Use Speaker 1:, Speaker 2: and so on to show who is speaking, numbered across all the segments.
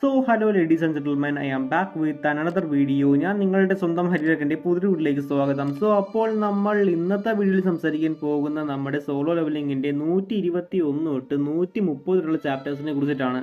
Speaker 1: So hello ladies and gentlemen, I am back with another video. ഞാൻ നിങ്ങളുടെ സ്വന്തം ഹരിരകന്റെ പുതിയൊരു വീഡിയോയിലേക്ക് സ്വാഗതം. സോ അപ്പോൾ നമ്മൾ ഇന്നത്തെ വീഡിയോയിൽ സംസാരിക്കാൻ പോകുന്ന നമ്മുടെ സോളോ ലെവലിംഗിന്റെ 121 തൊട്ട് 130 വരെയുള്ള ചാപ്റ്റേഴ്സിനെ കുറിച്ചിട്ടാണ്.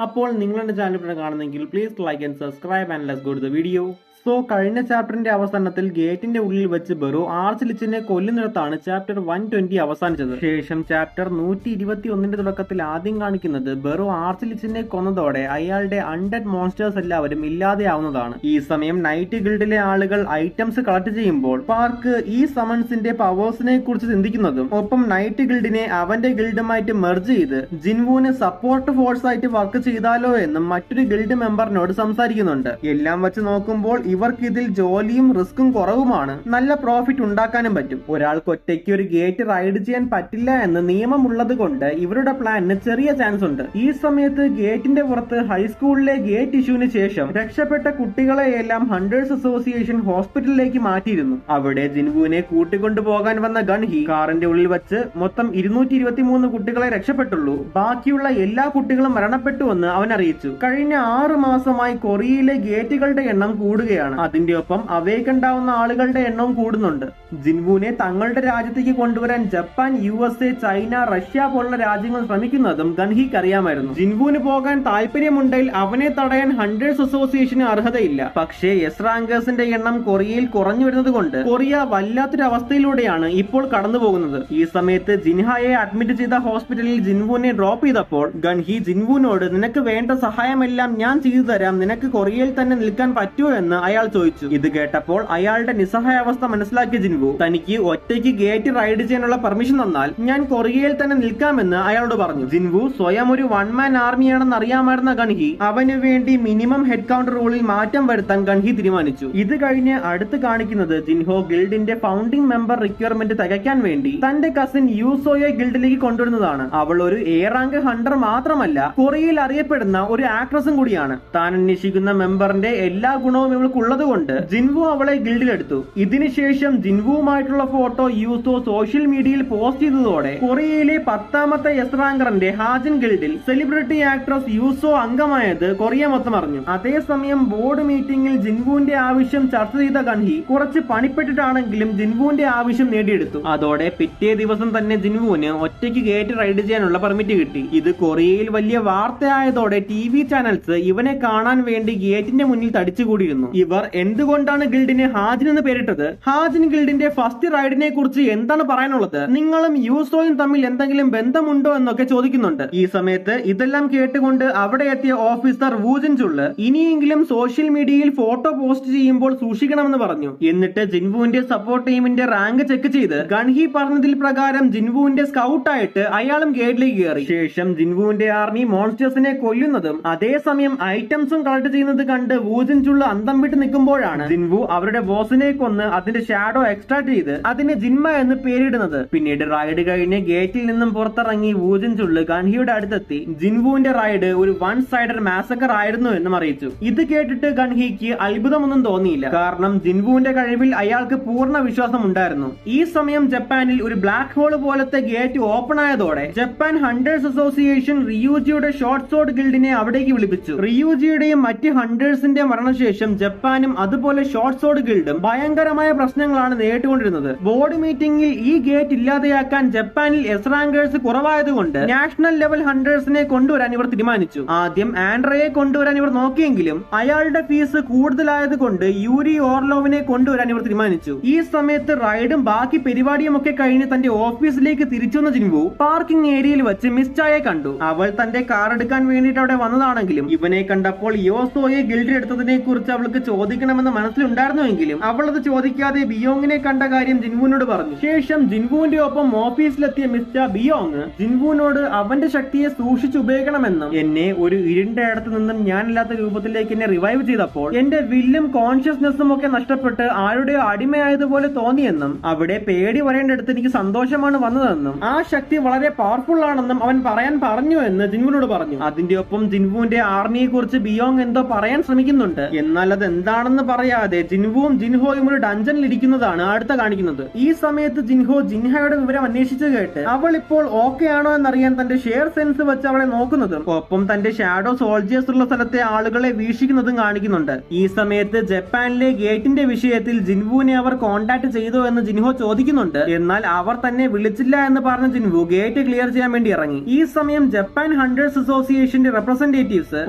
Speaker 1: അപ്പോൾ നിങ്ങളുടെ ചാനൽ കാണുന്നെങ്കിൽ please like and subscribe and let's go to the video. So കഴിഞ്ഞ ചാപ്റ്ററിന്റെ അവസാനത്തിൽ ഗേറ്റിന്റെ ഉള്ളിൽ വെച്ച് ബെറോ ആർച്ച് ലിച്ചിനെ കൊല്ലുന്നിടത്താണ് ചാപ്റ്റർ 120 അവസാനിച്ചത്. ശേഷം ചാപ്റ്റർ 121 തുടക്കത്തിൽ ആദ്യം കാണിക്കുന്നത് ബെറോ ആർച്ച് ലിച്ചിനെ കൊന്നതോടെ അയാളുടെ അൺഡെഡ് മോൺസ്റ്റേഴ്സ് എല്ലാവരും ഇല്ലാതെയാവുന്നതാണ്. ഈ സമയം നൈറ്റ് ഗിൽഡിലെ ആളുകൾ ഐറ്റംസ് കളക്ട് ചെയ്യുമ്പോൾ പാർക്ക് ഈ സമൺസിന്റെ പവേഴ്സിനെ കുറിച്ച് ചിന്തിക്കുന്നതും ഒപ്പം നൈറ്റ് ഗിൽഡിനെ അവന്റെ ഗിൽഡുമായിട്ട് മെർജ് ചെയ്ത് ജിൻവുവിന് സപ്പോർട്ട് ഫോഴ്സ് ആയിട്ട് വർക്ക് ചെയ്താലോ എന്നും മറ്റൊരു ഗിൽഡ് മെമ്പറിനോട് സംസാരിക്കുന്നുണ്ട്. എല്ലാം വെച്ച് നോക്കുമ്പോൾ ഇവർക്ക് ഇതിൽ ജോലിയും റിസ്ക്കും കുറവുമാണ്, നല്ല പ്രോഫിറ്റ് ഉണ്ടാക്കാനും പറ്റും. ഒരാൾക്ക് ഒറ്റയ്ക്ക് ഒരു ഗേറ്റ് റൈഡ് ചെയ്യാൻ പറ്റില്ല എന്ന് നിയമമുള്ളത് കൊണ്ട് ഇവരുടെ പ്ലാനിന് ചെറിയ ചാൻസ് ഉണ്ട്. ഈ സമയത്ത് ഗേറ്റിന്റെ പുറത്ത് ഹൈസ്കൂളിലെ ഗേറ്റ് ഇഷ്യൂവിന് ശേഷം രക്ഷപ്പെട്ട കുട്ടികളെയെല്ലാം ഹണ്ടേഴ്സ് അസോസിയേഷൻ ഹോസ്പിറ്റലിലേക്ക് മാറ്റിയിരുന്നു. അവിടെ ജിൻവുവിനെ കൂട്ടിക്കൊണ്ടുപോകാൻ വന്ന ഗൺഹി കാറിന്റെ ഉള്ളിൽ വെച്ച് മൊത്തം 223 കുട്ടികളെ രക്ഷപ്പെട്ടുള്ളൂ, ബാക്കിയുള്ള എല്ലാ കുട്ടികളും മരണപ്പെട്ടുവെന്ന് അവൻ അറിയിച്ചു. കഴിഞ്ഞ 6 മാസമായി കൊറിയയിലെ ഗേറ്റുകളുടെ എണ്ണം കൂടുകയാണ്. അതിന്റെ ഒപ്പം അവയ്ക്കുണ്ടാവുന്ന ആളുകളുടെ എണ്ണവും കൂടുന്നുണ്ട്. ജിൻവുവിനെ തങ്ങളുടെ രാജ്യത്തേക്ക് കൊണ്ടുവരാൻ ജപ്പാൻ, USA, ചൈന, റഷ്യ പോലുള്ള രാജ്യങ്ങൾ ശ്രമിക്കുന്നതും ഗൺഹിക്ക് അറിയാമായിരുന്നു. ജിൻവുവിന് പോകാൻ താല്പര്യമുണ്ടെങ്കിൽ അവനെ തടയാൻ ഹണ്ടേഴ്സ് അസോസിയേഷന് അർഹതയില്ല. പക്ഷേ എസ് റാങ്കേഴ്സിന്റെ എണ്ണം കൊറിയയിൽ കുറഞ്ഞു വരുന്നത് കൊണ്ട് കൊറിയ വല്ലാത്തൊരു അവസ്ഥയിലൂടെയാണ് ഇപ്പോൾ കടന്നു പോകുന്നത്. ഈ സമയത്ത് ജിൻഹായെ അഡ്മിറ്റ് ചെയ്ത ഹോസ്പിറ്റലിൽ ജിൻവുവിനെ ഡ്രോപ്പ് ചെയ്തപ്പോൾ ഗൺഹി ജിൻവുവിനോട് നിനക്ക് വേണ്ട സഹായമെല്ലാം ഞാൻ ചെയ്തു തരാം, നിനക്ക് കൊറിയയിൽ തന്നെ നിൽക്കാൻ പറ്റുമോ എന്ന് അയാൾ ചോദിച്ചു. ഇത് കേട്ടപ്പോൾ അയാളുടെ നിസ്സഹായാവസ്ഥ മനസ്സിലാക്കിയ ജിൻവു തനിക്ക് ഒറ്റയ്ക്ക് ഗേറ്റ് റൈഡ് ചെയ്യാനുള്ള പെർമിഷൻ തന്നാൽ ഞാൻ കൊറിയയിൽ തന്നെ നിൽക്കാമെന്ന് അയാളോട് പറഞ്ഞു. ജിൻവു സ്വയം ഒരു വൺ മാൻ ആർമിയാണെന്ന് അറിയാമായിരുന്ന ഗൺഹി അവന് വേണ്ടി മിനിമം ഹെഡ് കൗണ്ട് റൂളിൽ മാറ്റം വരുത്താൻ ഗൺഹി തീരുമാനിച്ചു. ഇത് കഴിഞ്ഞ് അടുത്ത് കാണിക്കുന്നത് ജിൻഹോ ഗിൽഡിന്റെ ഫൗണ്ടിംഗ് മെമ്പർ റിക്വയർമെന്റ് തികയ്ക്കാൻ വേണ്ടി തന്റെ കസിൻ യൂസോയെ ഗിൽഡിലേക്ക് കൊണ്ടുവരുന്നതാണ്. അവൾ ഒരു എ റാങ്ക് ഹണ്ടർ മാത്രമല്ല, കൊറിയയിൽ അറിയപ്പെടുന്ന ഒരു ആക്ട്രസും കൂടിയാണ്. താൻ അന്വേഷിക്കുന്ന മെമ്പറിന്റെ എല്ലാ ഗുണവും ഇവൾക്കുള്ളത് കൊണ്ട് ജിൻവു അവളെ ഗിൽഡിലെടുത്തു. ഇതിനുശേഷം ജിൻവുമായിട്ടുള്ള ഫോട്ടോ യൂസോ സോഷ്യൽ മീഡിയയിൽ പോസ്റ്റ് ചെയ്തതോടെ കൊറിയയിലെ 10ാമത്തെ എസ് റാങ്കറിന്റെ ഹാജിൻ ഗിൽഡിൽ സെലിബ്രിറ്റി ആക്ട്രസ് യൂസോ അംഗമായത് കൊറിയ മൊത്തം അറിഞ്ഞു. അതേസമയം ബോർഡ് മീറ്റിംഗിൽ ജിൻവുവിന്റെ ആവശ്യം ചർച്ച ചെയ്ത ഗൺഹി കുറച്ച് പണിപ്പെട്ടിട്ടാണെങ്കിലും ജിൻവുവിന്റെ ആവശ്യം നേടിയെടുത്തു. അതോടെ പിറ്റേ ദിവസം തന്നെ ജിൻവുവിന് ഒറ്റയ്ക്ക് ഗേറ്റ് റൈഡ് ചെയ്യാനുള്ള പെർമിറ്റ് കിട്ടി. ഇത് കൊറിയയിൽ വലിയ വാർത്തയായതോടെ TV ചാനൽസ് ഇവനെ കാണാൻ വേണ്ടി ഗേറ്റിന്റെ മുന്നിൽ തടിച്ചുകൂടിയിരുന്നു. ഇവർ എന്തുകൊണ്ടാണ് ഗിൽഡിന് ഹാജിൻ എന്ന് പേരിട്ടത്, ഹാജിൻ ഗിൽഡിന്റെ ഫസ്റ്റ് റൈഡിനെ കുറിച്ച് എന്താണ് പറയാനുള്ളത്, നിങ്ങളും യൂസോയും തമ്മിൽ എന്തെങ്കിലും ബന്ധമുണ്ടോ എന്നൊക്കെ ചോദിക്കുന്നുണ്ട്. ഈ സമയത്ത് ഇതെല്ലാം കേട്ടുകൊണ്ട് അവിടെ എത്തിയ ഓഫീസർ വൂജിൻ ചുള്ള് ഇനിയെങ്കിലും സോഷ്യൽ മീഡിയയിൽ ഫോട്ടോ പോസ്റ്റ് ചെയ്യുമ്പോൾ സൂക്ഷിക്കണമെന്ന് പറഞ്ഞു. എന്നിട്ട് ജിൻവുവിന്റെ സപ്പോർട്ട് ടീമിന്റെ റാങ്ക് ചെക്ക് ചെയ്ത് ഗൺഹി പറഞ്ഞതിൽ പ്രകാരം ജിൻവുവിന്റെ സ്കൗട്ടായിട്ട് അയാളും ഗേറ്റിലേക്ക് കയറി. ശേഷം ജിൻവുവിന്റെ ആർമി മോൺസ്റ്റേഴ്സിനെ കൊല്ലുന്നതും അതേസമയം ഐറ്റംസും കളക്ട് ചെയ്യുന്നത് കണ്ട് വൂജിൻ ചുള്ള് അന്തം വിട്ട് നിൽക്കുമ്പോഴാണ് ജിൻവു അവരുടെ ബോസിനെ കൊന്ന് അതിന്റെ ഷാഡോ എക്സ്ട്രാക്ട് ചെയ്ത് അതിന് ജിൻമ എന്ന് പേരിടുന്നത്. പിന്നീട് റൈഡ് കഴിഞ്ഞ് ഗേറ്റിൽ നിന്നും പുറത്തിറങ്ങി വൂജിൻ ചുള്ള് ഗൺഹിയുടെ അടുത്തെത്തി ജിൻവുവിന്റെ റൈഡ് ഒരു വൺ സൈഡഡ് മാസക്കർ ആയിരുന്നു എന്നും അറിയിച്ചു. ഇത് കേട്ടിട്ട് ഗൺഹിക്ക് അത്ഭുതമൊന്നും തോന്നിയില്ല, കാരണം ജിൻവുവിന്റെ കഴിവിൽ അയാൾക്ക് പൂർണ്ണ വിശ്വാസം ഉണ്ടായിരുന്നു. ഈ സമയം ജപ്പാനിൽ ഒരു ബ്ലാക്ക് ഹോൾ പോലത്തെ ഗേറ്റ് ഓപ്പൺ ആയതോടെ ജപ്പാൻ ഹണ്ടേഴ്സ് അസോസിയേഷൻ റിയൂജിയുടെ ഷോർട്ട് സോർഡ് ഗിൽഡിനെ അവിടേക്ക് വിളിപ്പിച്ചു. റിയൂജിയുടെയും മറ്റ് ഹണ്ടേഴ്സിന്റെ മരണശേഷം ജപ്പാനും അതുപോലെ ഷോർട്ട് സോർഡ് ഗിൽഡും ഭയങ്കരമായ പ്രശ്നങ്ങളാണ് നേരിട്ടുകൊണ്ടിരുന്നത്. ബോർഡ് മീറ്റിംഗിൽ ഈ ഗേറ്റ് ഇല്ലാതെയാക്കാൻ ജപ്പാനിൽ എസ് റാങ്കേഴ്സ് കുറവായതുകൊണ്ട് നാഷണൽ ലെവൽ ഹണ്ടേഴ്സിനെ കൊണ്ടുവരാൻ ഇവർ തീരുമാനിച്ചു. ആദ്യം ആൻഡ്രയെ കൊണ്ടുവരാൻ ഇവർ നോക്കിയെങ്കിലും അയാളുടെ ഫീസ് കൂടുതലായതുകൊണ്ട് യൂരി ഓർലോവിനെ കൊണ്ടുവരാൻ ഇവർ തീരുമാനിച്ചു. ഈ സമയത്ത് റൈഡും ബാക്കി പരിപാടിയും ഒക്കെ കഴിഞ്ഞ് തന്റെ ഓഫീസിലേക്ക് തിരിച്ചു വന്ന ജിൻവു പാർക്കിംഗ് ഏരിയയിൽ വെച്ച് മിസ് ചായെ കണ്ടു. അവൾ തന്റെ കാർ എടുക്കാൻ വേണ്ടിയിട്ട് അവിടെ വന്നതാണെങ്കിലും ഇവനെ കണ്ടപ്പോൾ യോസോയെ ഗിൽഡിൽ എടുത്തതിനെ കുറിച്ച് അവൾക്ക് ചോദിക്കണമെന്ന് മനസ്സിലുണ്ടായിരുന്നുവെങ്കിലും അവൾ അത് ചോദിക്കാതെ ബിയോങ്ങിനെ കണ്ട കാര്യം ജിൻവുവിനോട് പറഞ്ഞു. ശേഷം ജിൻവുവിന്റെ ഒപ്പം ഓഫീസിലെത്തിയ മിസ്റ്റർ ബിയോങ് ജിൻവുവിനോട് അവന്റെ ശക്തിയെ സൂക്ഷിച്ച് ഉപയോഗിക്കണമെന്നും എന്നെ ഒരു ഇരുണ്ട ഇടത്ത് നിന്നും ഞാനില്ലാത്ത രൂപത്തിലേക്ക് എന്നെ റിവൈവ് ചെയ്തപ്പോൾ എന്റെ വില്ലും കോൺഷ്യസ്നെസ്സും ഒക്കെ നഷ്ടപ്പെട്ട് ആരുടെയോ അടിമയായതുപോലെ തോന്നിയെന്നും അവിടെ പേടി വരേണ്ടടുത്ത് എനിക്ക് സന്തോഷമാണ് വന്നതെന്നും ആ ശക്തി വളരെ പവർഫുൾ ആണെന്നും അവൻ പറയാൻ പറഞ്ഞു എന്ന് ജിൻവുവിനോട് പറഞ്ഞു. അതിന്റെ ഒപ്പം ജിൻവുവിന്റെ ആർമിയെ കുറിച്ച് ബിയോങ് എന്തോ പറയാൻ ശ്രമിക്കുന്നുണ്ട്. എന്നാൽ അത് എന്താണെന്ന് പറയാതെ ജിൻവുവും ജിൻഹോയും ഒരു ഡഞ്ചനിൽ ഇരിക്കുന്നതാണ് അടുത്ത കാണിക്കുന്നത്. ഈ സമയത്ത് ജിൻഹോ ജിൻഹയുടെ വിവരം അന്വേഷിച്ചു കേട്ട് അവൾ ഇപ്പോൾ ഓക്കെ ആണോ എന്നറിയാൻ തന്റെ ഷെയർ സെൻസ് വെച്ച് അവളെ നോക്കുന്നതും ഒപ്പം തന്റെ ഷാഡോ സോൾജേഴ്സ് ഉള്ള സ്ഥലത്തെ ആളുകളെ വീക്ഷിക്കുന്നതും കാണിക്കുന്നുണ്ട്. ഈ സമയത്ത് ജപ്പാനിലെ ഗേറ്റിന്റെ വിഷയത്തിൽ ജിൻവുവിനെ അവർ കോണ്ടാക്ട് ചെയ്തോ എന്ന് ജിൻഹോ ചോദിക്കുന്നുണ്ട്. എന്നാൽ അവർ തന്നെ വിളിച്ചില്ല എന്ന് പറഞ്ഞ ജിൻവു ഗേറ്റ് ക്ലിയർ ചെയ്യാൻ വേണ്ടി ഇറങ്ങി. ഈ സമയം ജപ്പാൻ ഹണ്ടേഴ്സ് അസോസിയേഷന്റെ റെപ്രസെന്റേറ്റീവ്സ്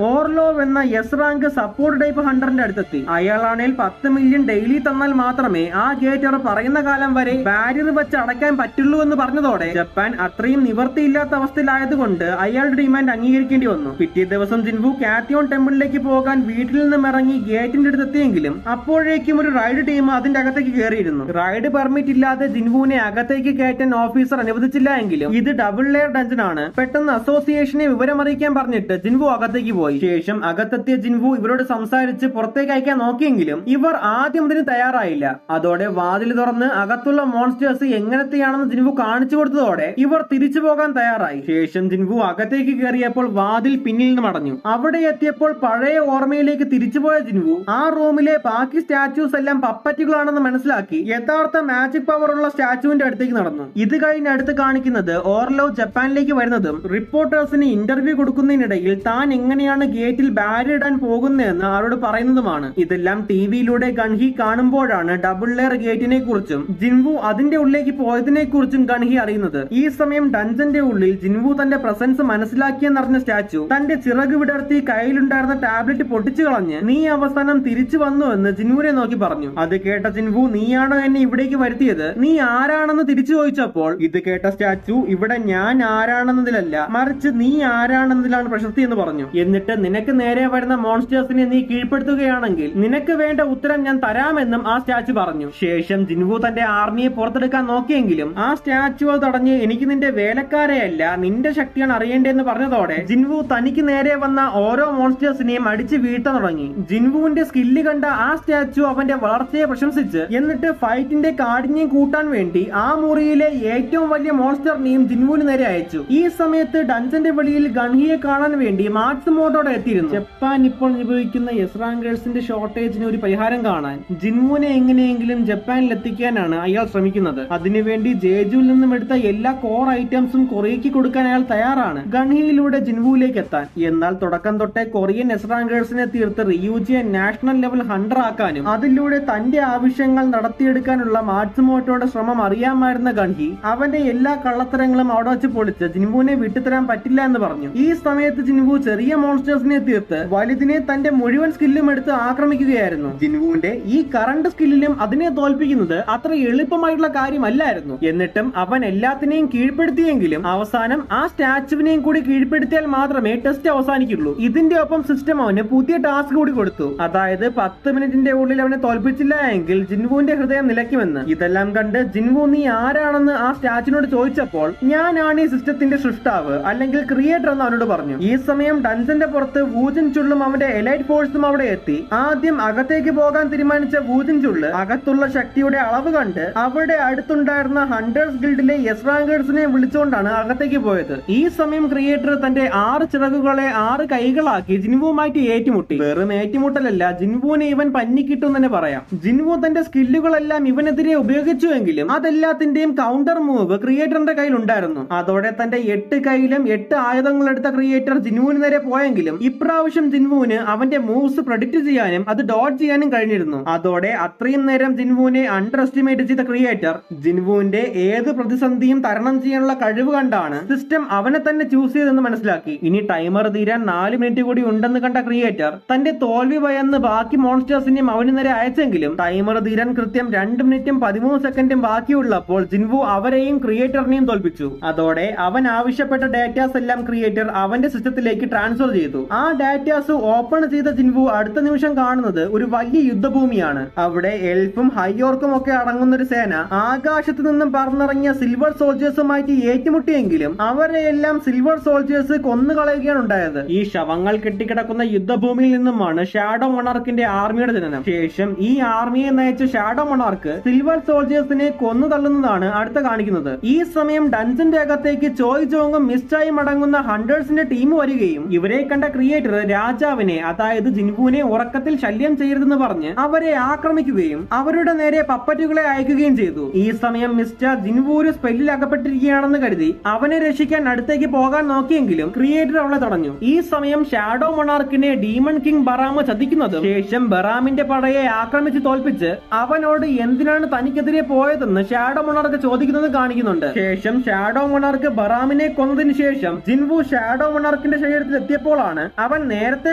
Speaker 1: ഓർലോവ് എന്ന എസ് റാങ്ക് സപ്പോർട്ട് ടൈപ്പ് ഹണ്ടറിന്റെ അടുത്തെത്തി. അയാളാണെങ്കിൽ 10 മില്യൺ ഡെയിലി തന്നാൽ മാത്രമേ ആ ഗേറ്റ് അവർ പറയുന്ന കാലം വരെ ബാരിയർ വെച്ച് അടയ്ക്കാൻ പറ്റുള്ളൂ എന്ന് പറഞ്ഞതോടെ ജപ്പാൻ അത്രയും നിവർത്തിയില്ലാത്ത അവസ്ഥയിലായതുകൊണ്ട് അയാളുടെ ഡിമാൻഡ് അംഗീകരിക്കേണ്ടി വന്നു. പിറ്റേ ദിവസം ജിൻവു കാത്തിയോൺ ടെമ്പിളിലേക്ക് പോകാൻ വീട്ടിൽ നിന്നും ഇറങ്ങി ഗേറ്റിന്റെ അടുത്തെത്തിയെങ്കിലും അപ്പോഴേക്കും ഒരു റൈഡ് ടീം അതിന്റെ അകത്തേക്ക് കയറിയിരുന്നു. റൈഡ് പെർമിറ്റ് ഇല്ലാതെ ജിൻവുവിനെ അകത്തേക്ക് കയറ്റാൻ ഓഫീസർ അനുവദിച്ചില്ല എങ്കിലും ഇത് ഡബിൾ ലെയർ ഡഞ്ചൻ ആണ്. പെട്ടെന്ന് അസോസിയേഷനെ വിവരമറിയിക്കാൻ പറഞ്ഞിട്ട് ജിൻവു അകത്തേക്ക് പോയി. ശേഷം അകത്തെത്തിയ ജിൻവു ഇവരോട് സംസാരിച്ച് പുറത്തേക്ക് അയക്കാൻ നോക്കിയെങ്കിലും ഇവർ ആദ്യം ഇതിന് തയ്യാറായില്ല. അതോടെ വാതിൽ തുറന്ന് അകത്തുള്ള മോൺസ്റ്റേഴ്സ് എങ്ങനത്തെയാണെന്ന് ജിൻവു കാണിച്ചു കൊടുത്തതോടെ ഇവർ തിരിച്ചു പോകാൻ തയ്യാറായി. ശേഷം ജിൻവു അകത്തേക്ക് കയറിയപ്പോൾ വാതിൽ പിന്നിൽ നിന്ന് മടഞ്ഞു. അവിടെ എത്തിയപ്പോൾ പഴയ ഓർമ്മയിലേക്ക് തിരിച്ചുപോയ ജിൻവു ആ റൂമിലെ ബാക്കി സ്റ്റാച്യൂസ് എല്ലാം പപ്പറ്റുകളാണെന്ന് മനസ്സിലാക്കി യഥാർത്ഥ മാജിക് പവർ ഉള്ള സ്റ്റാച്യുവിന്റെ അടുത്തേക്ക് നടന്നു. ഇത് കഴിഞ്ഞ് അടുത്ത് കാണിക്കുന്നത് ഓർലോ ജപ്പാനിലേക്ക് വരുന്നതും റിപ്പോർട്ടേഴ്സിന് ഇന്റർവ്യൂ കൊടുക്കുന്നതിനിടയിൽ താൻ എങ്ങനെയാണ് ഗേറ്റിൽ ബാരിയർ ഇടാൻ പോകുന്നതെന്ന് അവരോട് പറയുന്നതുമാണ്. ഇതെല്ലാം ടിവിയിലൂടെ ഗൺഹി കാണുമ്പോഴാണ് ഡബിൾ ലെയർ ഗേറ്റിനെ കുറിച്ചും ജിൻവു അതിന്റെ ഉള്ളിലേക്ക് പോയതിനെ കുറിച്ചും ഗൺഹി അറിയുന്നത്. ഈ സമയം ഡഞ്ചന്റെ ഉള്ളിൽ ജിൻവു തന്റെ പ്രസൻസ് മനസ്സിലാക്കിയെന്നറിഞ്ഞ സ്റ്റാച്ചു തന്റെ ചിറക് വിടർത്തി കയ്യിലുണ്ടായിരുന്ന ടാബ്ലറ്റ് പൊട്ടിച്ചു കളഞ്ഞ് നീ അവസാനം തിരിച്ചു വന്നു എന്ന് ജിൻവുവിനെ നോക്കി പറഞ്ഞു. അത് കേട്ട ജിൻവു നീയാണോ എന്നെ ഇവിടേക്ക് വരുത്തിയത്, നീ ആരാണെന്ന് തിരിച്ചു ചോദിച്ചപ്പോൾ ഇത് കേട്ട സ്റ്റാച്ചു ഇവിടെ ഞാൻ ആരാണെന്നതിലല്ല മറിച്ച് നീ ആരാണെന്നതിലാണ് പ്രശസ്തി എന്ന് പറഞ്ഞു. എന്നിട്ട് നിനക്ക് നേരെ വരുന്ന മോൺസ്റ്റേഴ്സിനെ നീ കീഴ്പ്പെടുത്തുകയാണെങ്കിൽ നിനക്ക് വേണ്ട ഉത്തരം ഞാൻ തരാമെന്നും ആ സ്റ്റാച്ചു പറഞ്ഞു. ശേഷം ജിൻവു തന്റെ ആർമിയെ പുറത്തെടുക്കാൻ നോക്കിയെങ്കിലും ആ സ്റ്റാച്ചു തടഞ്ഞ് എനിക്ക് നിന്റെ വേലക്കാരെയല്ല നിന്റെ ശക്തിയാണ് അറിയേണ്ടതെന്ന് പറഞ്ഞതോടെ ജിൻവു തനിക്ക് നേരെ വന്ന ഓരോ മോൺസ്റ്റേഴ്സിനെയും അടിച്ച് വീഴ്ത്താൻ തുടങ്ങി. ജിൻവുവിന്റെ സ്കില്ല് കണ്ട ആ സ്റ്റാച്ചു അവന്റെ വളർച്ചയെ പ്രശംസിച്ച് എന്നിട്ട് ഫൈറ്റിന്റെ കാഠിന്യം കൂട്ടാൻ വേണ്ടി ആ മുറിയിലെ ഏറ്റവും വലിയ മോൺസ്റ്ററിനെയും ജിൻവുവിന് നേരെ അയച്ചു. ഈ സമയത്ത് ഡഞ്ചന്റെ വെളിയിൽ ഗൺഹിയെ കാണാൻ വേണ്ടി മാറ്റ്സുമോട്ടോടെ എത്തിയിരുന്നു. ജപ്പാൻ ഇപ്പോൾ അനുഭവിക്കുന്ന എസ് റാങ്കേഴ്സിന്റെ ഷോർട്ടേജിന് ഒരു പരിഹാരം കാണാൻ ജിൻവുവിനെ എങ്ങനെയെങ്കിലും ജപ്പാനിൽ എത്തിക്കാനാണ് അയാൾ ശ്രമിക്കുന്നത്. അതിനുവേണ്ടി ജേജുവിൽ നിന്നും എടുത്ത എല്ലാ കോർ ഐറ്റംസും കൊറിയയ്ക്ക് കൊടുക്കാൻ അയാൾ തയ്യാറാണ് ഗൺഹിയിലൂടെ ജിൻവുവിലേക്ക് എത്താൻ. എന്നാൽ തുടക്കം തൊട്ടേ കൊറിയൻ എസ് റാങ്കേഴ്സിനെ തീർത്ത് റിയൂജിയെ നാഷണൽ ലെവൽ ഹണ്ടർ ആക്കാനും അതിലൂടെ തന്റെ ആവശ്യങ്ങൾ നടത്തിയെടുക്കാനുള്ള മാറ്റ്സുമോട്ടോയുടെ ശ്രമം അറിയാമായിരുന്ന ഗൺഹി അവന്റെ എല്ലാ കള്ളത്തരങ്ങളും അവിടെ വെച്ച് പൊളിച്ച് ജിൻവുവിനെ വിട്ടുതരാൻ പറ്റില്ല എന്ന് പറഞ്ഞു. ഈ സമയത്ത് ജിൻവു ചെറിയ മോൺസ്റ്റേഴ്സിനെ തീർത്ത് വലുതിനെ തന്റെ മുഴുവൻ സ്കില്ലും എടുത്ത് ആക്രമിക്കുകയായിരുന്നു. ജിൻവുവിന്റെ ഈ കറണ്ട് സ്കില്ലിലും അതിനെ തോൽപ്പിക്കുന്നത് അത്ര എളുപ്പമായിട്ടുള്ള കാര്യമല്ലായിരുന്നു. എന്നിട്ടും അവൻ എല്ലാത്തിനെയും കീഴ്പ്പെടുത്തിയെങ്കിലും അവസാനം ആ സ്റ്റാച്ചുവിനെയും കൂടി കീഴ്പ്പെടുത്തിയാൽ മാത്രമേ ടെസ്റ്റ് അവസാനിക്കുള്ളൂ. ഇതിന്റെ ഒപ്പം സിസ്റ്റം അവന് പുതിയ ടാസ്ക് കൂടി കൊടുത്തു. അതായത് 10 മിനിറ്റിന്റെ ഉള്ളിൽ അവനെ തോൽപ്പിച്ചില്ല എങ്കിൽ ജിൻവുവിന്റെ ഹൃദയം നിലയ്ക്കുമെന്ന്. ഇതെല്ലാം കണ്ട് ജിൻവു നീ ആരാണെന്ന് ആ സ്റ്റാച്ചുവിനോട് ചോദിച്ചപ്പോൾ ഞാനാണ് ഈ സിസ്റ്റത്തിന്റെ സൃഷ്ടാവ് അല്ലെങ്കിൽ ക്രിയേറ്റർ എന്ന് അവനോട് പറഞ്ഞു. ഈ സമയം ഡഞ്ചന്റെ പുറത്ത് വൂജിൻ ചുള്ളും അവന്റെ എലൈറ്റ് ഫോഴ്സും അവിടെ എത്തി. ആദ്യം അകത്തേക്ക് പോകാൻ തീരുമാനിച്ച വൂജിൻ ചുള്ള് അകത്തുള്ള ശക്തിയുടെ അളവ് കണ്ട് അവിടെ അടുത്തുണ്ടായിരുന്ന ഹണ്ടേഴ്സ് ഗിൽഡിലെ എസ് റാങ്കേഴ്സിനെ വിളിച്ചുകൊണ്ടാണ് അകത്തേക്ക് പോയത്. ഈ സമയം ക്രിയേറ്റർ തന്റെ 6 ചിറകുകളെ 6 കൈകളാക്കി ജിൻവുവുമായിട്ട് ഏറ്റുമുട്ടി. വെറും ഏറ്റുമുട്ടലല്ല, ജിൻവുവിനെ ഇവൻ പന്നിക്കിട്ടും തന്നെ പറയാം. ജിൻവു തന്റെ സ്കില്ലുകളെല്ലാം ഇവനെതിരെ ഉപയോഗിച്ചുവെങ്കിലും അതെല്ലാത്തിന്റെയും കൗണ്ടർ മൂവ് ക്രിയേറ്ററിന്റെ കയ്യിൽ ഉണ്ടായിരുന്നു. അതോടെ തന്റെ 8 കൈയിലും 8 ആയുധങ്ങൾ എടുത്ത ക്രിയേറ്റർ ജിൻവുവിന് നേരെ പോയെങ്കിലും ഇപ്രാവശ്യം ജിൻവുവിന് അവന്റെ മൂവ്സ് പ്രെഡിക്റ്റ് ചെയ്യാനും അത് ഡോഡ്ജ് ചെയ്യാനും കഴിഞ്ഞിരുന്നു. അതോടെ അത്രയും നേരം ജിൻവുവിനെ അണ്ടർ എസ്റ്റിമേറ്റ് ചെയ്ത ക്രിയേറ്റർ ജിൻവുവിന്റെ ഏത് പ്രതിസന്ധിയും തരണം ചെയ്യാനുള്ള കഴിവ് കണ്ടാണ് സിസ്റ്റം അവനെ തന്നെ ചൂസ് ചെയ്തെന്ന് മനസ്സിലാക്കി. ഇനി ടൈമർ തീരാൻ 4 മിനിറ്റ് കൂടി ഉണ്ടെന്ന് കണ്ട ക്രിയേറ്റർ തന്റെ തോൽവി ഭയന്ന് ബാക്കി മോൺസ്റ്റേഴ്സിനെയും അവന് നേരെ അയച്ചെങ്കിലും ടൈമർ തീരാൻ കൃത്യം 2 മിനിറ്റും 13 സെക്കൻഡും ബാക്കിയുള്ളപ്പോൾ ജിൻവു അവരെയും ക്രിയേറ്ററിനെയും തോൽപ്പിച്ചു. അതോടെ അവൻ ആവശ്യപ്പെട്ട ഡാറ്റാസ് എല്ലാം ക്രിയേറ്റർ അവന്റെ സിസ്റ്റത്തിലേക്ക് ട്രാൻസ്ഫർ ചെയ്തു. ആ ഡാറ്റാസ് ഓപ്പൺ ചെയ്ത ജിൻവു അടുത്ത നിമിഷം കാണുന്നത് ഒരു വലിയ യുദ്ധഭൂമിയാണ്. അവിടെ എൽഫും ഹൈയോർക്കും ഒക്കെ അടങ്ങുന്ന ഒരു സേന ആകാശത്ത് നിന്നും പറന്നിറങ്ങിയ സിൽവർ സോൾജേഴ്സുമായിട്ട് ഏറ്റുമുട്ടിയെങ്കിലും അവരെയെല്ലാം സിൽവർ സോൾജേഴ്സ് കൊന്നുകളയുകയാണ് ഉണ്ടായത്. ഈ ശവങ്ങൾ കെട്ടിക്കിടക്കുന്ന യുദ്ധഭൂമിയിൽ നിന്നുമാണ് ഷാഡോ മൊണാർക്കിന്റെ ആർമിയുടെ ജനനം. ശേഷം ഈ ആർമിയെ നയിച്ച ഷാഡോ മൊണാർക്ക് സിൽവർ സോൾജേഴ്സിനെ കൊന്നു തള്ളുന്നതാണ് അടുത്ത കാണിക്കുന്നത്. ഈ സമയം ഡഞ്ചന്റെ അകത്തേക്ക് ചോയ് ജോങ്ങും മിസ്റ്റായും അടങ്ങുന്ന ഹണ്ടേഴ്സിന്റെ ടീം വരികയും ഇവരെ കണ്ട ക്രിയേറ്റർ രാജാവിനെ, അതായത് ജിൻവുവിനെ ഉറക്കത്തിൽ ശല്യം ചെയ്യരുതെന്ന് പറഞ്ഞ് അവരെ ആക്രമിക്കുകയും അവരുടെ നേരെ പപ്പറ്റുകളെ അയക്കുകയും ചെയ്തു. ഈ സമയം മിസ്റ്റർ ജിൻവു ഒരു സ്പെല്ലിൽ അകപ്പെട്ടിരിക്കുകയാണെന്ന് കരുതി അവനെ രക്ഷിക്കാൻ അടുത്തേക്ക് പോകാൻ നോക്കിയെങ്കിലും ക്രിയേറ്റർ അവളെ തടഞ്ഞു. ഈ സമയം ഷാഡോ മൊണാർക്കിനെ ഡീമൺ കിങ് ബറാമ ചതിക്കുന്നതും ശേഷം ബറാമിന്റെ പടയെ ആക്രമിച്ച് തോൽപ്പിച്ച് അവനോട് എന്തിനാണ് തനിക്കെതിരെ പോയതെന്ന് ഷാഡോ മൊണാർക്ക് ചോദിക്കുന്നത് കാണിക്കുന്നുണ്ട്. ശേഷം ഷാഡോ മൊണാർക്ക് ബറാമിനെ കൊന്നതിന് ശേഷം ജിൻവു ഷാഡോ മൊണാർക്കിന്റെ ശരീരത്തിൽ എത്തിയപ്പോഴാണ് അവൻ നേരത്തെ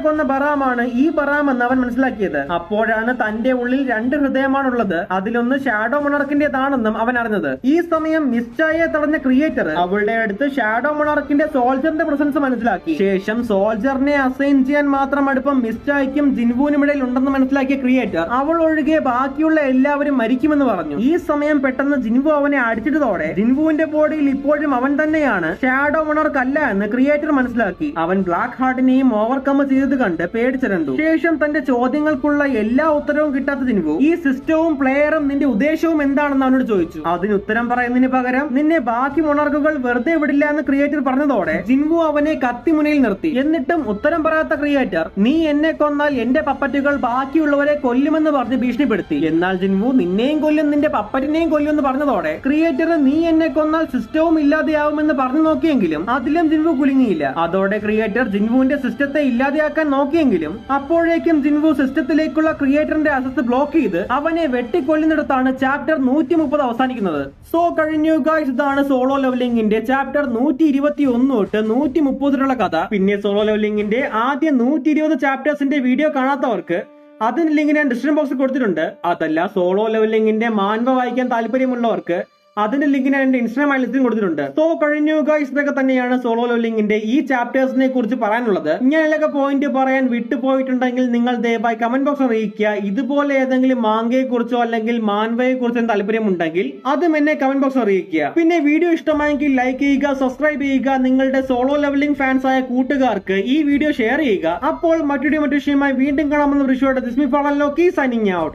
Speaker 1: കൊന്ന ബറാമാണ് ഈ ബറാം എന്ന് അവൻ മനസ്സിലാക്കിയത്. അപ്പോഴാണ് തന്റെ ഉള്ളിൽ 2 ഹൃദയമാണുള്ളത്, അതിലൊന്ന് ഷാഡോ മൊണാർക്കിന്റേതാണെന്നും അവൻ അറിഞ്ഞത്. ഈ സമയം മിസ്ചായെ തടഞ്ഞ ക്രിയേറ്റർ അവളുടെ അടുത്ത് ഷാഡോ മൊണാർക്കിന്റെ സോൾജറിന്റെ പ്രസൻസ് മനസ്സിലാക്കി. ശേഷം സോൾജറിനെ അസൈൻ ചെയ്യാൻ മാത്രം അടുപ്പം മിസ്ചായ്ക്കും ജിൻവുവിനും ഇടയിൽ ഉണ്ടെന്ന് മനസ്സിലാക്കിയ ക്രിയേറ്റർ അവൾ ഒഴികെ ബാക്കിയുള്ള എല്ലാവരും മരിക്കുമെന്ന് പറഞ്ഞു. ഈ സമയം പെട്ടെന്ന് ജിൻവു അവനെ അടിച്ചിട്ടതോടെ ജിൻവുവിന്റെ ബോഡിയിൽ ഇപ്പോഴും അവൻ തന്നെയാണ്, ഷാഡോ മൊണാർക്ക് അല്ല എന്ന് ക്രിയേറ്റർ മനസ്സിലാക്കി. അവൻ ബ്ലാക്ക് ഹാർട്ടിനെയും ഓവർകം ചെയ്തത് കണ്ട് പേടിച്ചിരണ്ടു. ശേഷം തന്റെ ചോദ്യങ്ങൾക്കുള്ള എല്ലാ ഉത്തരവും കിട്ടാത്ത ജിൻവു ഈ സിസ്റ്റവും പ്ലെയറും നിന്റെ ഉദ്ദേശവും എന്താണെന്ന് അവനോട് ചോദിച്ചു. അതിന് ഉത്തരം പറയുന്നതിന് പകരം നിന്നെ ബാക്കി മൊണാർക്കുകൾ വെറുതെ വിടില്ല എന്ന് ക്രിയേറ്റർ പറഞ്ഞതോടെ ജിൻവു അവനെ കത്തിമുനയിൽ നിർത്തി. എന്നിട്ടും ഉത്തരം പറയാത്ത ക്രിയേറ്റർ നീ എന്നെ കൊന്നാൽ എന്റെ പപ്പറ്റുകൾ ബാക്കിയുള്ളവരെ കൊല്ലുമെന്ന് പറഞ്ഞ് ഭീഷണിപ്പെടുത്തി. എന്നാൽ ജിൻവു നിന്നെയും കൊല്ലും നിന്റെ പപ്പറ്റിനെയും കൊല്ലും എന്ന് പറഞ്ഞതോടെ ക്രിയേറ്റർ നീ എന്നെ കൊന്നാൽ സിസ്റ്റവും ഇല്ലാതെയാവുമെന്ന് പറഞ്ഞു നോക്കിയെങ്കിലും അതിലും ജിൻവു കുലുങ്ങിയില്ല. അതോടെ ക്രിയേറ്റർ ജിൻവുവിന്റെ സിസ്റ്റത്തെ ഇല്ലാതെയാക്കാൻ നോക്കിയെങ്കിലും അപ്പോഴേക്കും ജിൻവു സിസ്റ്റത്തിലേക്കുള്ള ക്രിയേറ്ററിന്റെ ആക്സസ് ബ്ലോക്ക് ചെയ്ത് അവനെ വെട്ടിക്കൊല്ലുന്നിടത്താണ് ചാപ്റ്റർ 130 അവസാനിക്കുന്നത്. സോ കഴിഞ്ഞു ഗൈസ്, ഇതാണ് സോളോ ലെവലിംഗിന്റെ ചാപ്റ്റർ 121 തൊട്ട് 130 കഥ. പിന്നെ സോളോ ലെവലിംഗിന്റെ ആദ്യ 120 ചാപ്റ്റേഴ്സിന്റെ വീഡിയോ കാണാത്തവർക്ക് അതിന്റെ ലിങ്ക് ഞാൻ ഡിസ്ക്രിപ്ഷൻ ബോക്സിൽ കൊടുത്തിട്ടുണ്ട്. അതല്ല സോളോ ലെവലിംഗിന്റെ മാൻവ വായിക്കാൻ താല്പര്യമുള്ളവർക്ക് അതിന്റെ ലിങ്ക് ഞാൻ എന്റെ ഇൻസ്റ്റാഗ്രാം ലിസ്റ്റിൽ കൊടുത്തിട്ടുണ്ട്. സോ കഴിഞ്ഞു ഗൈസ്, ഇതൊക്കെ തന്നെയാണ് സോളോ ലെവലിംഗിന്റെ ഈ ചാപ്റ്റേഴ്സിനെ കുറിച്ച് പറയാനുള്ളത്. ഇങ്ങനെയൊക്കെ പോയിന്റ് പറയാൻ വിട്ടുപോയിട്ടുണ്ടെങ്കിൽ നിങ്ങൾ ദയവായി കമന്റ് ബോക്സ് അറിയിക്കുക. ഇതുപോലെ ഏതെങ്കിലും മാങ്കയെ കുറിച്ചോ അല്ലെങ്കിൽ മാൻവയെ കുറിച്ചോ താല്പര്യമുണ്ടെങ്കിൽ അതും എന്നെ കമന്റ് ബോക്സ് അറിയിക്കുക. പിന്നെ വീഡിയോ ഇഷ്ടമായെങ്കിൽ ലൈക്ക് ചെയ്യുക, സബ്സ്ക്രൈബ് ചെയ്യുക, നിങ്ങളുടെ സോളോ ലെവലിംഗ് ഫാൻസ് ആയ കൂട്ടുകാർക്ക് ഈ വീഡിയോ ഷെയർ ചെയ്യുക. അപ്പോൾ മറ്റൊരു വിഷയമായി വീണ്ടും കാണാമെന്ന് വിഷയത്തോടെ this me Fallen Loki signing out.